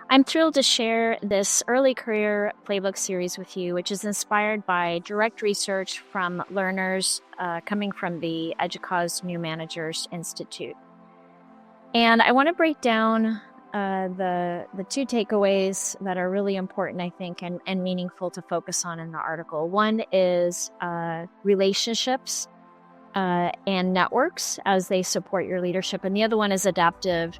I'm thrilled to share this early career playbook series with you, which is inspired by direct research from learners coming from the EDUCAUSE New Managers Institute. And I want to break down the two takeaways that are really important, I think, and meaningful to focus on in the article. One is relationships and networks as they support your leadership. And the other one is adaptive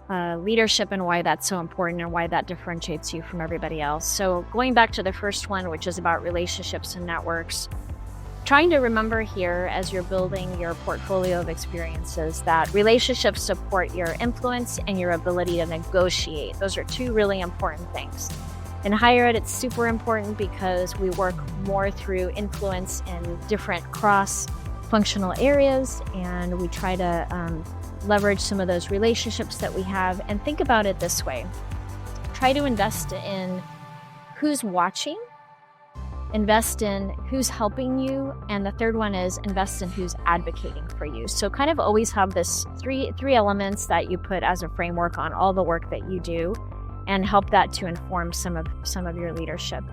leadership and why that's so important and why that differentiates you from everybody else. So going back to the first one, which is about relationships and networks, trying to remember here as you're building your portfolio of experiences that relationships support your influence and your ability to negotiate. Those are two really important things. In higher ed, it's super important because we work more through influence in different cross-functional areas, and we try to leverage some of those relationships that we have. And think about it this way. Try to invest in who's watching, invest in who's helping you, and the third one is invest in who's advocating for you. So kind of always have this three elements that you put as a framework on all the work that you do and help that to inform some of your leadership.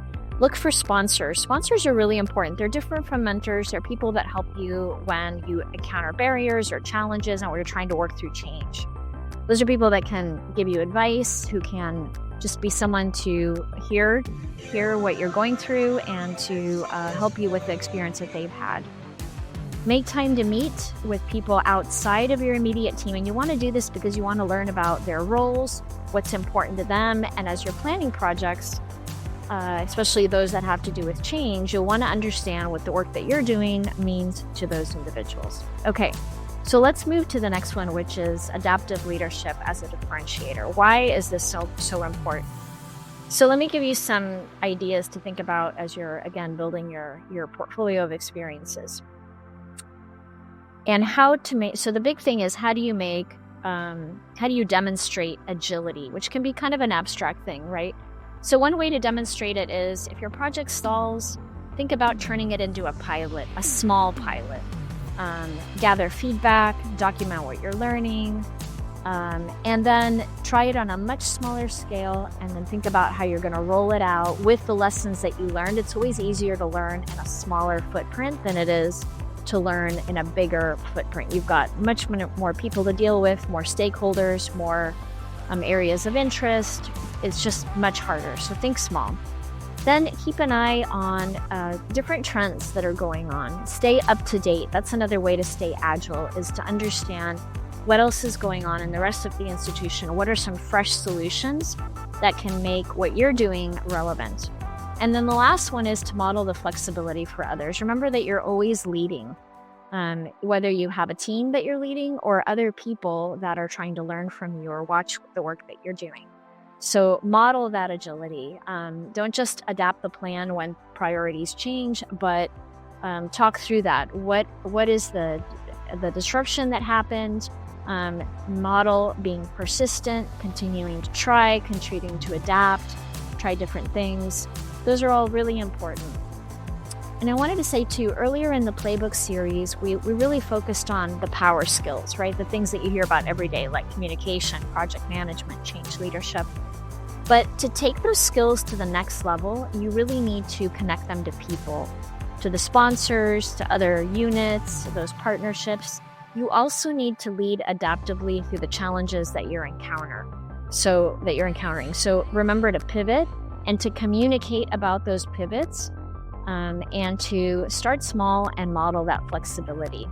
Look for sponsors. Sponsors are really important. They're different from mentors. They're people that help you when you encounter barriers or challenges and when you're trying to work through change. Those are people that can give you advice, who can just be someone to hear what you're going through and to help you with the experience that they've had. Make time to meet with people outside of your immediate team. And you want to do this because you want to learn about their roles, what's important to them. And as you're planning projects, especially those that have to do with change, you'll want to understand what the work that you're doing means to those individuals. Okay, so let's move to the next one, which is adaptive leadership as a differentiator. Why is this so important? So let me give you some ideas to think about as you're, again, building your portfolio of experiences. And how to make, so the big thing is how do you demonstrate agility, which can be kind of an abstract thing, right? So one way to demonstrate it is if your project stalls, think about turning it into a pilot, a small pilot. Gather feedback, document what you're learning, and then try it on a much smaller scale, and then think about how you're going to roll it out with the lessons that you learned. It's always easier to learn in a smaller footprint than it is to learn in a bigger footprint. You've got much more people to deal with, more stakeholders, more areas of interest. It's just much harder. So think small. Then keep an eye on different trends that are going on. Stay up to date. That's another way to stay agile, is to understand what else is going on in the rest of the institution. What are some fresh solutions that can make what you're doing relevant? And then the last one is to model the flexibility for others. Remember that you're always leading, whether you have a team that you're leading or other people that are trying to learn from you or watch the work that you're doing. So model that agility. Don't just adapt the plan when priorities change, but talk through that. What is the disruption that happened? Model being persistent, continuing to try, continuing to adapt, try different things. Those are all really important. And I wanted to say too, earlier in the Playbook series, we really focused on the power skills, right? The things that you hear about every day, like communication, project management, change leadership. But to take those skills to the next level, you really need to connect them to people, to the sponsors, to other units, those partnerships. You also need to lead adaptively through the challenges that you're encountering. So remember to pivot and to communicate about those pivots, and to start small and model that flexibility.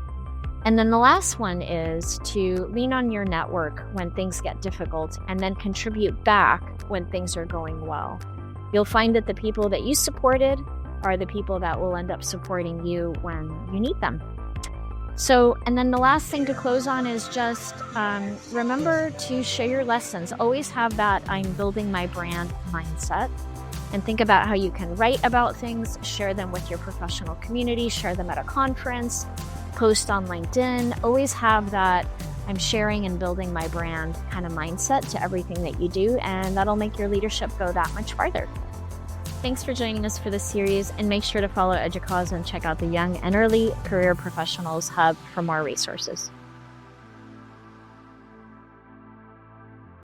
And then the last one is to lean on your network when things get difficult and then contribute back when things are going well. You'll find that the people that you supported are the people that will end up supporting you when you need them. So, and then the last thing to close on is just remember to share your lessons. Always have that I'm building my brand mindset. And think about how you can write about things, share them with your professional community, share them at a conference, post on LinkedIn. Always have that I'm sharing and building my brand kind of mindset to everything that you do, and that'll make your leadership go that much farther. Thanks for joining us for this series, and make sure to follow EDUCAUSE and check out the Young and Early Career Professionals Hub for more resources.